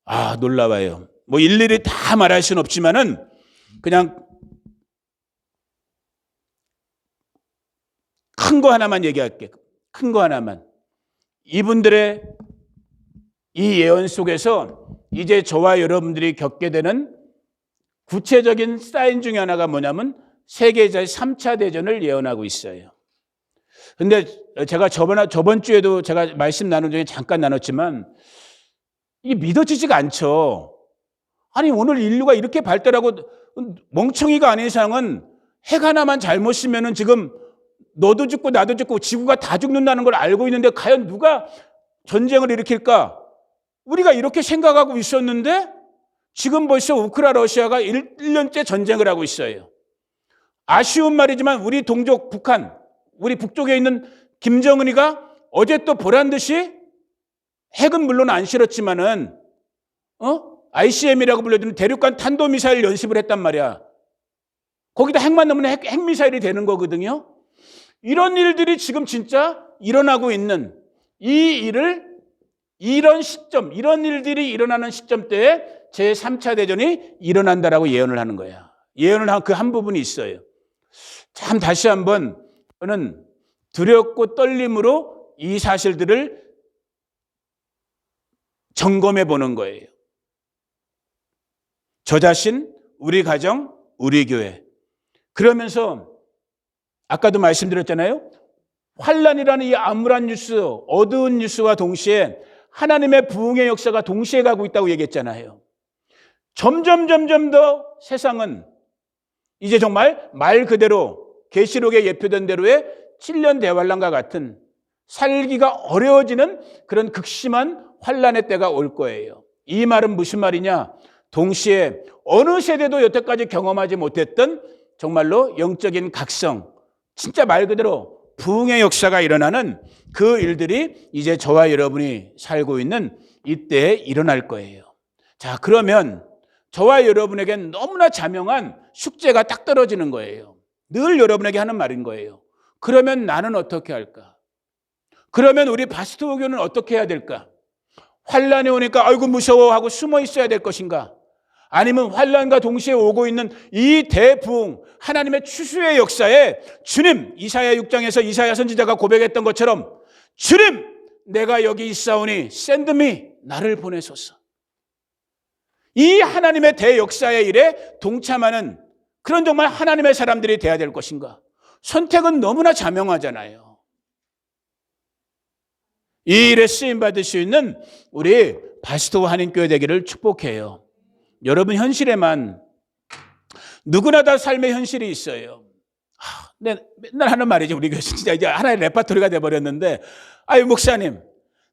아, 놀라워요. 뭐 일일이 다 말할 수는 없지만은 그냥 큰 거 하나만 얘기할게. 큰 거 하나만. 이분들의 이 예언 속에서 이제 저와 여러분들이 겪게 되는 구체적인 사인 중에 하나가 뭐냐면 세계의 3차 대전을 예언하고 있어요. 근데 제가 저번 주에도 제가 말씀 나눈 중에 잠깐 나눴지만 이게 믿어지지가 않죠. 아니, 오늘 인류가 이렇게 발달하고 멍청이가 아닌 이상은 핵 하나만 잘못 쓰면은 지금 너도 죽고 나도 죽고 지구가 다 죽는다는 걸 알고 있는데 과연 누가 전쟁을 일으킬까? 우리가 이렇게 생각하고 있었는데 지금 벌써 우크라이나 러시아가 1년째 전쟁을 하고 있어요. 아쉬운 말이지만 우리 동족 북한, 우리 북쪽에 있는 김정은이가 어제 또 보란 듯이 핵은 물론 안 실었지만은 ICM이라고 불려주는 대륙간 탄도미사일 연습을 했단 말이야. 거기다 핵만 넣으면 핵미사일이 되는 거거든요. 이런 일들이 지금 진짜 일어나고 있는 이 일을, 이런 시점, 이런 일들이 일어나는 시점대에 제3차 대전이 일어난다라고 예언을 하는 거야. 예언을 한 그 한 부분이 있어요. 참 다시 한번 저는 두렵고 떨림으로 이 사실들을 점검해 보는 거예요. 저 자신, 우리 가정, 우리 교회. 그러면서 아까도 말씀드렸잖아요. 환란이라는 이 암울한 뉴스, 어두운 뉴스와 동시에 하나님의 부흥의 역사가 동시에 가고 있다고 얘기했잖아요. 점점 더 세상은 이제 정말 말 그대로 계시록에 예표된 대로의 7년 대환란과 같은 살기가 어려워지는 그런 극심한 환란의 때가 올 거예요. 이 말은 무슨 말이냐? 동시에 어느 세대도 여태까지 경험하지 못했던 정말로 영적인 각성, 진짜 말 그대로 부흥의 역사가 일어나는 그 일들이 이제 저와 여러분이 살고 있는 이때에 일어날 거예요. 자, 그러면 저와 여러분에겐 너무나 자명한 숙제가 딱 떨어지는 거예요. 늘 여러분에게 하는 말인 거예요. 그러면 나는 어떻게 할까? 그러면 우리 바스토교는 어떻게 해야 될까? 환란이 오니까 아이고 무서워하고 숨어 있어야 될 것인가? 아니면 환란과 동시에 오고 있는 이 대부흥, 하나님의 추수의 역사에 주님, 이사야 6장에서 이사야 선지자가 고백했던 것처럼 주님, 내가 여기 있사오니 send me, 나를 보내소서. 이 하나님의 대역사의 일에 동참하는 그런 정말 하나님의 사람들이 돼야 될 것인가? 선택은 너무나 자명하잖아요. 이 일에 쓰임받을 수 있는 우리 바스토 한인교회 되기를 축복해요. 여러분 현실에만 누구나 다 삶의 현실이 있어요. 맨날 하는 말이지 우리 교회 진짜 이제 하나의 레파토리가 돼버렸는데 아유 목사님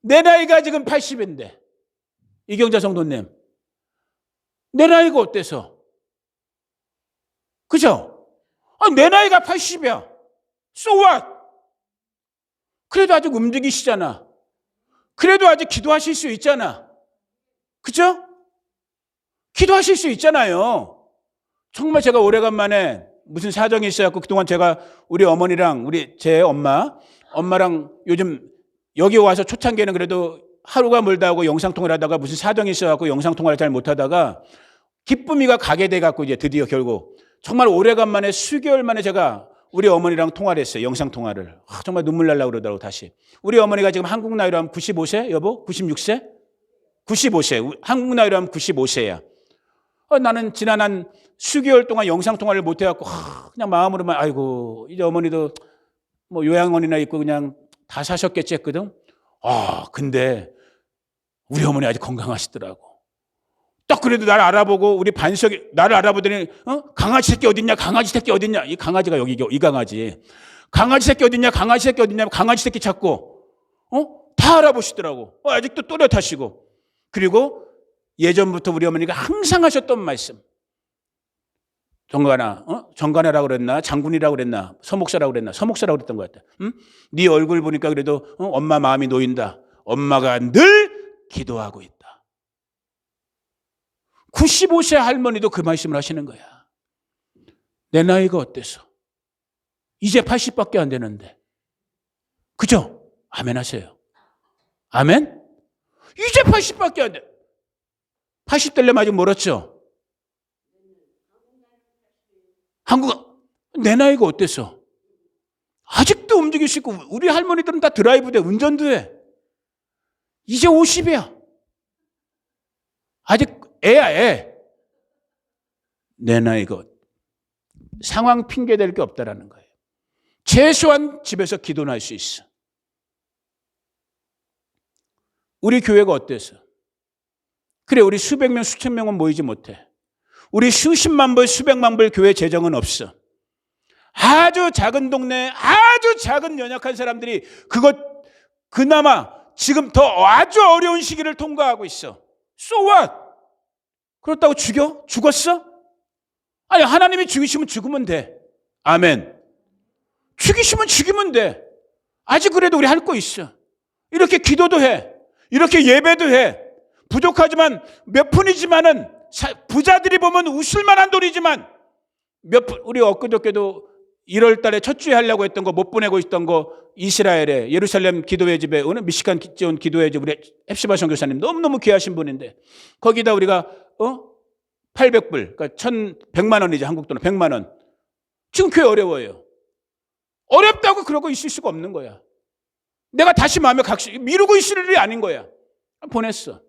내 나이가 지금 80인데 이경자 성도님 내 나이가 어때서? 그죠? 내 나이가 80이야. So what? 그래도 아직 움직이시잖아. 그래도 아직 기도하실 수 있잖아. 그죠? 기도하실 수 있잖아요. 정말 제가 오래간만에 무슨 사정이 있어갖고 그동안 제가 우리 어머니랑 제 엄마랑 요즘 여기 와서 초창기에는 그래도 하루가 멀다 하고 영상통화를 하다가 무슨 사정이 있어갖고 영상통화를 잘 못하다가 기쁨이가 가게 돼갖고 이제 드디어 결국 정말 오래간만에 수개월 만에 제가 우리 어머니랑 통화를 했어요. 영상통화를. 정말 눈물 날라고 그러더라고 다시. 우리 어머니가 지금 한국 나이로 하면 95세? 여보? 96세? 95세. 한국 나이로 하면 95세야. 나는 지난 한 수개월 동안 영상통화를 못해갖고 그냥 마음으로만 아이고 이제 어머니도 뭐 요양원이나 있고 그냥 다 사셨겠지 했거든. 근데 우리 어머니 아직 건강하시더라고. 딱 그래도 나를 알아보고 우리 반석이 나를 알아보더니 강아지 새끼 어딨냐 강아지 새끼 어딨냐 이 강아지가 여기 이 강아지 새끼 어딨냐 강아지 새끼 어딨냐 강아지 새끼 찾고 다 알아보시더라고. 아직도 또렷하시고. 그리고 예전부터 우리 어머니가 항상 하셨던 말씀. 정관아라고 그랬나 장군이라고 그랬나 서목사라고 그랬던 것 같아. 네 얼굴 보니까 그래도 엄마 마음이 놓인다. 엄마가 늘 기도하고 있다. 95세 할머니도 그 말씀을 하시는 거야. 내 나이가 어때서? 이제 80밖에 안 되는데. 그죠? 아멘 하세요. 아멘? 이제 80밖에 안 돼. 80 되려면 아직 멀었죠? 내 나이가 어때서? 아직도 움직일 수 있고 우리 할머니들은 다 드라이브 돼. 운전도 해. 이제 50이야. 아직 애야 애. 내 나이가 상황 핑계 댈 게 없다라는 거예요. 최소한 집에서 기도는 할 수 있어. 우리 교회가 어때서? 그래 우리 수백 명 수천 명은 모이지 못해. 우리 수십만 불 수백만 불 교회 재정은 없어. 아주 작은 동네 아주 작은 연약한 사람들이 그나마 지금 더 아주 어려운 시기를 통과하고 있어. So what? 그렇다고 죽었어? 아니 하나님이 죽이시면 죽으면 돼. 아멘. 죽이시면 죽이면 돼. 아직 그래도 우리 할 거 있어. 이렇게 기도도 해. 이렇게 예배도 해. 부족하지만 몇 푼이지만은 부자들이 보면 웃을 만한 돈이지만 우리 엊그저께도 1월 달에 첫 주에 하려고 했던 거 못 보내고 있던 거 이스라엘에 예루살렘 기도회 집에 오늘 미시간 지원 기도회 집 우리 헵시바 선교사님 너무너무 귀하신 분인데 거기다 우리가 800불 그러니까 1,100만 원이죠. 한국 돈은 100만 원. 지금 교회 어려워요. 어렵다고 그러고 있을 수가 없는 거야. 내가 다시 마음에 미루고 있을 일이 아닌 거야. 보냈어.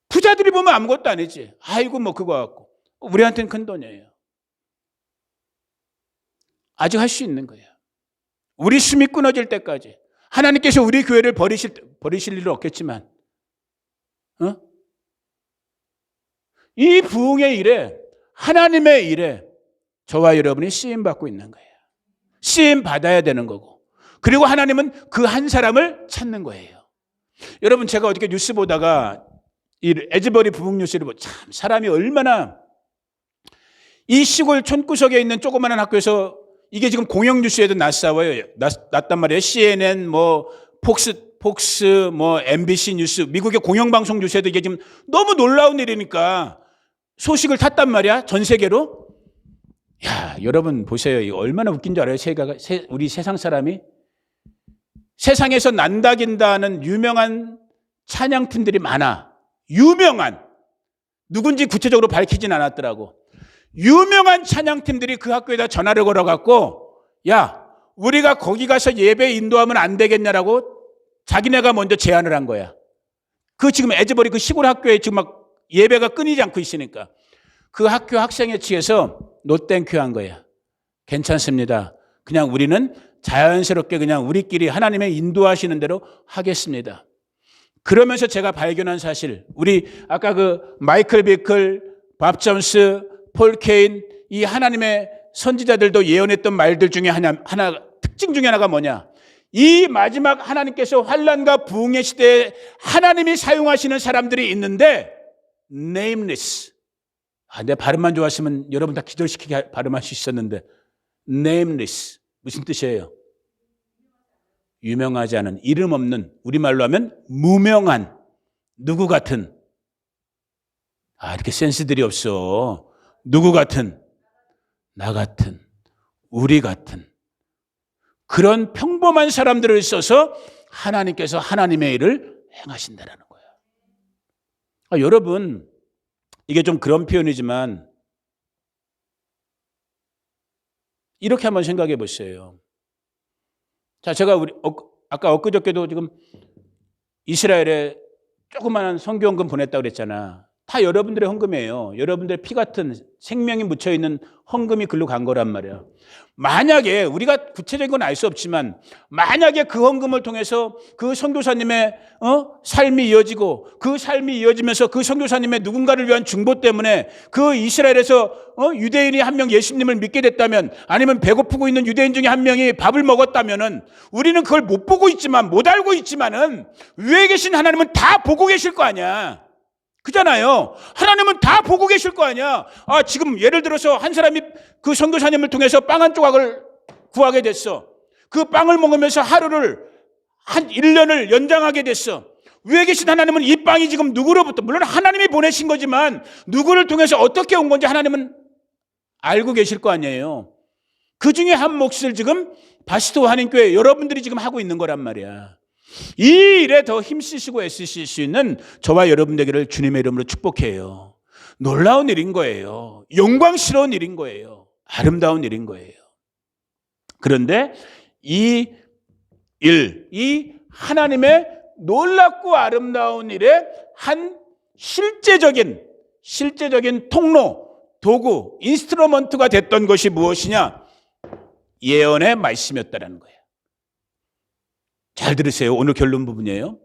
부자들이 보면 아무것도 아니지. 아이고 뭐 그거 갖고. 우리한테는 큰 돈이에요. 아직 할 수 있는 거야. 우리 숨이 끊어질 때까지. 하나님께서 우리 교회를 버리실 일은 없겠지만 이 부흥의 일에 하나님의 일에 저와 여러분이 쓰임받고 있는 거예요. 쓰임 받아야 되는 거고 그리고 하나님은 그 한 사람을 찾는 거예요. 여러분 제가 어저께 뉴스 보다가 이 에즈버리 부흥 뉴스를 보고 참 사람이 얼마나 이 시골 촌구석에 있는 조그마한 학교에서 이게 지금 공영 뉴스에도 났단 말이에요. CNN 뭐 폭스 뭐 MBC 뉴스 미국의 공영방송 뉴스에도 이게 지금 너무 놀라운 일이니까 소식을 탔단 말이야. 전 세계로. 야 여러분 보세요. 이거 얼마나 웃긴 줄 알아요? 우리 세상 사람이 세상에서 난다긴다는 유명한 찬양팀들이 많아. 유명한, 누군지 구체적으로 밝히진 않았더라고. 유명한 찬양팀들이 그 학교에다 전화를 걸어갖고, 야, 우리가 거기 가서 예배 인도하면 안 되겠냐라고 자기네가 먼저 제안을 한 거야. 그 지금 에즈버리 그 시골 학교에 지금 막 예배가 끊이지 않고 있으니까 그 학교 학생회 측에서 노땡큐 한 거야. 괜찮습니다. 그냥 우리는 자연스럽게 그냥 우리끼리 하나님의 인도하시는 대로 하겠습니다. 그러면서 제가 발견한 사실, 우리 아까 그 마이클 비클, 밥 존스, 폴 케인, 이 하나님의 선지자들도 예언했던 말들 중에 하나 특징 중에 하나가 뭐냐? 이 마지막 하나님께서 환난과 부흥의 시대에 하나님이 사용하시는 사람들이 있는데 nameless. 내 발음만 좋았으면 여러분 다 기절시키게 발음할 수 있었는데 nameless 무슨 뜻이에요? 유명하지 않은, 이름 없는, 우리말로 하면 무명한, 누구 같은. 이렇게 센스들이 없어. 누구 같은, 나 같은, 우리 같은 그런 평범한 사람들을 써서 하나님께서 하나님의 일을 행하신다라는 거야. 여러분, 이게 좀 그런 표현이지만 이렇게 한번 생각해 보세요. 자, 제가 아까 엊그저께도 지금 이스라엘에 조그마한 선교헌금 보냈다고 그랬잖아. 다 여러분들의 헌금이에요. 여러분들의 피 같은 생명이 묻혀있는 헌금이 글로 간 거란 말이야. 만약에 우리가 구체적인 건 알 수 없지만 만약에 그 헌금을 통해서 그 선교사님의 삶이 이어지고 그 삶이 이어지면서 그 선교사님의 누군가를 위한 중보 때문에 그 이스라엘에서 유대인이 한 명 예수님을 믿게 됐다면, 아니면 배고프고 있는 유대인 중에 한 명이 밥을 먹었다면은 우리는 그걸 못 보고 있지만, 못 알고 있지만은 위에 계신 하나님은 다 보고 계실 거 아니야. 그잖아요. 하나님은 다 보고 계실 거 아니야. 지금 예를 들어서 한 사람이 그 선교사님을 통해서 빵 한 조각을 구하게 됐어. 그 빵을 먹으면서 하루를, 한 1년을 연장하게 됐어. 위에 계신 하나님은 이 빵이 지금 누구로부터, 물론 하나님이 보내신 거지만 누구를 통해서 어떻게 온 건지 하나님은 알고 계실 거 아니에요. 그 중에 한 몫을 지금 바시토 한인교회 여러분들이 지금 하고 있는 거란 말이야. 이 일에 더 힘쓰시고 애쓰실 수 있는 저와 여러분 되기를 주님의 이름으로 축복해요. 놀라운 일인 거예요. 영광스러운 일인 거예요. 아름다운 일인 거예요. 그런데 이 일, 이 하나님의 놀랍고 아름다운 일의 한 실제적인 통로, 도구, 인스트루먼트가 됐던 것이 무엇이냐? 예언의 말씀이었다는 거예요. 잘 들으세요. 오늘 결론 부분이에요.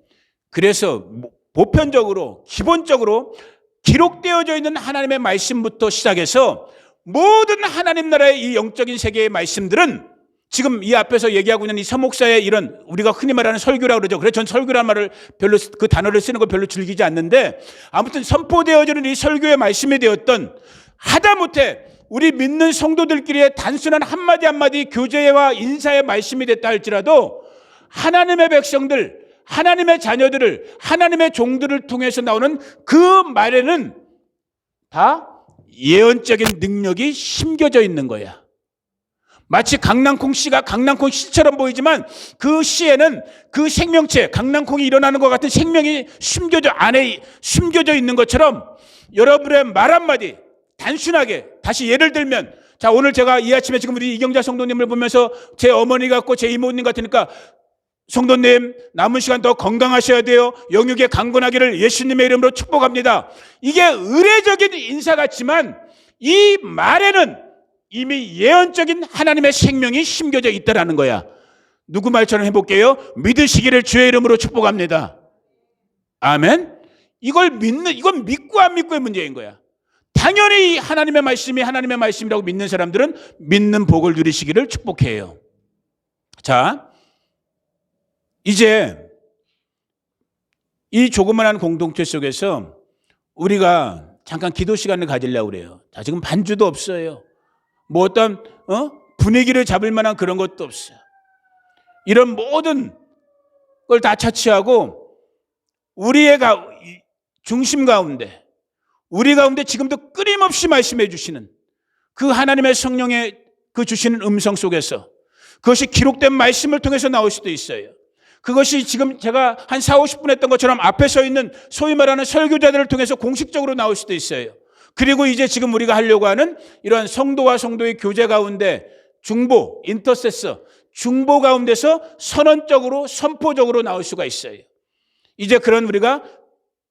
그래서 보편적으로, 기본적으로 기록되어져 있는 하나님의 말씀부터 시작해서 모든 하나님 나라의 이 영적인 세계의 말씀들은 지금 이 앞에서 얘기하고 있는 이 서목사의 이런, 우리가 흔히 말하는 설교라고 그러죠. 그래서 전 설교라는 말을 별로, 그 단어를 쓰는 걸 별로 즐기지 않는데, 아무튼 선포되어지는 이 설교의 말씀이 되었던, 하다못해 우리 믿는 성도들끼리의 단순한 한마디 한마디 교제와 인사의 말씀이 됐다 할지라도 하나님의 백성들, 하나님의 자녀들을, 하나님의 종들을 통해서 나오는 그 말에는 다 예언적인 능력이 심겨져 있는 거야. 마치 강낭콩 씨가 강낭콩 씨처럼 보이지만 그 씨에는 그 생명체, 강낭콩이 일어나는 것 같은 생명이 안에 숨겨져 있는 것처럼 여러분의 말 한마디, 단순하게, 다시 예를 들면, 자, 오늘 제가 이 아침에 지금 우리 이경자 성도님을 보면서 제 어머니 같고 제 이모님 같으니까, 성도님 남은 시간 더 건강하셔야 돼요. 영육에 강건하기를 예수님의 이름으로 축복합니다. 이게 의례적인 인사 같지만 이 말에는 이미 예언적인 하나님의 생명이 심겨져 있다라는 거야. 누구 말처럼 해볼게요. 믿으시기를 주의 이름으로 축복합니다. 아멘. 이건 믿고 안 믿고의 문제인 거야. 당연히 하나님의 말씀이 하나님의 말씀이라고 믿는 사람들은 믿는 복을 누리시기를 축복해요. 자, 이제 이 조그만한 공동체 속에서 우리가 잠깐 기도 시간을 가지려고 그래요. 자, 지금 반주도 없어요. 뭐 어떤 분위기를 잡을 만한 그런 것도 없어요. 이런 모든 걸 다 차치하고 우리의 중심 가운데, 우리 가운데 지금도 끊임없이 말씀해 주시는 그 하나님의 성령의 그 주시는 음성 속에서, 그것이 기록된 말씀을 통해서 나올 수도 있어요. 그것이 지금 제가 한 4, 50분 했던 것처럼 앞에 서 있는 소위 말하는 설교자들을 통해서 공식적으로 나올 수도 있어요. 그리고 이제 지금 우리가 하려고 하는 이러한 성도와 성도의 교제 가운데 중보, 인터세서, 중보 가운데서 선언적으로 선포적으로 나올 수가 있어요. 이제 그런 우리가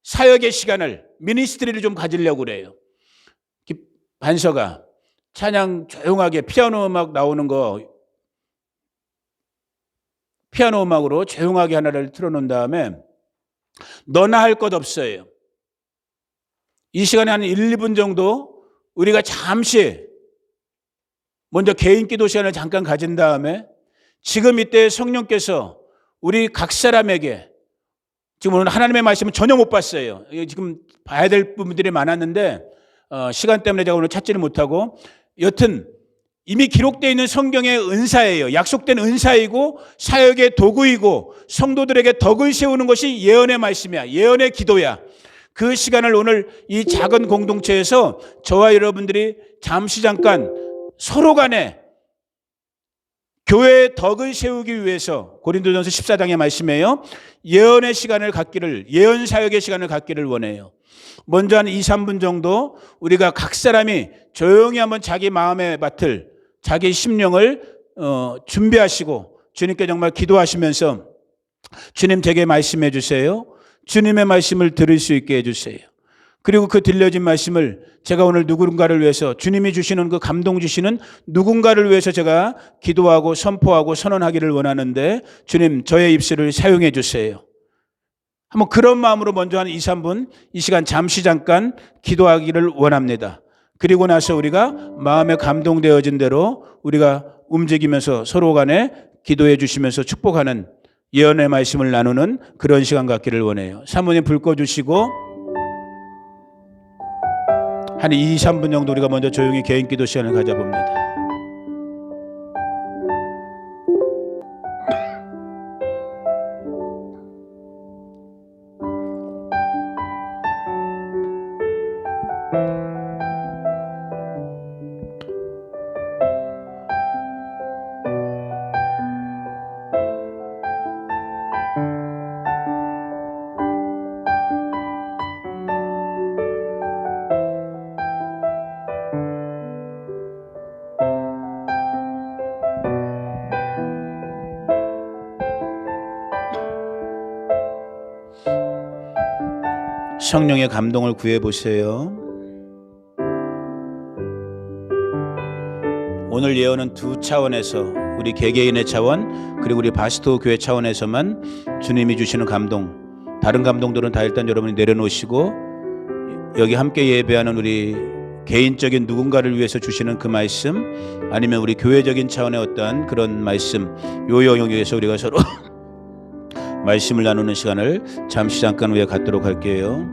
사역의 시간을, 미니스트리를 좀 가지려고 그래요. 반서가 찬양 조용하게 피아노 음악 나오는 거, 피아노 음악으로 조용하게 하나를 틀어놓은 다음에 너나 할 것 없어요. 이 시간에 한 1, 2분 정도 우리가 잠시 먼저 개인 기도 시간을 잠깐 가진 다음에 지금 이때 성령께서 우리 각 사람에게, 지금 오늘 하나님의 말씀은 전혀 못 봤어요. 지금 봐야 될 부분들이 많았는데 시간 때문에 제가 오늘 찾지를 못하고, 여튼 이미 기록되어 있는 성경의 은사예요. 약속된 은사이고 사역의 도구이고 성도들에게 덕을 세우는 것이 예언의 말씀이야. 예언의 기도야. 그 시간을 오늘 이 작은 공동체에서 저와 여러분들이 잠깐 서로 간에 교회의 덕을 세우기 위해서, 고린도전서 14장의 말씀이에요. 예언의 시간을 갖기를, 예언 사역의 시간을 갖기를 원해요. 먼저 한 2, 3분 정도 우리가 각 사람이 조용히 한번 자기 마음에 맡을, 자기 심령을 준비하시고 주님께 정말 기도하시면서 주님 제게 말씀해 주세요. 주님의 말씀을 들을 수 있게 해주세요. 그리고 그 들려진 말씀을 제가 오늘 누군가를 위해서, 주님이 주시는 그 감동 주시는 누군가를 위해서 제가 기도하고 선포하고 선언하기를 원하는데, 주님 저의 입술을 사용해 주세요. 한번 그런 마음으로 먼저 한 2, 3분 이 시간 잠깐 기도하기를 원합니다. 그리고 나서 우리가 마음에 감동되어진 대로 우리가 움직이면서 서로 간에 기도해 주시면서 축복하는 예언의 말씀을 나누는 그런 시간 갖기를 원해요. 사모님 불 꺼주시고 한 2, 3분 정도 우리가 먼저 조용히 개인 기도 시간을 가져봅니다. 성령의 감동을 구해보세요. 오늘 예언은 두 차원에서, 우리 개개인의 차원 그리고 우리 바스토 교회 차원에서만 주님이 주시는 감동, 다른 감동들은 다 일단 여러분이 내려놓으시고 여기 함께 예배하는 우리 개인적인 누군가를 위해서 주시는 그 말씀, 아니면 우리 교회적인 차원의 어떠한 그런 말씀, 요 영역에서 우리가 서로 말씀을 나누는 시간을 잠깐 후에 갖도록 할게요.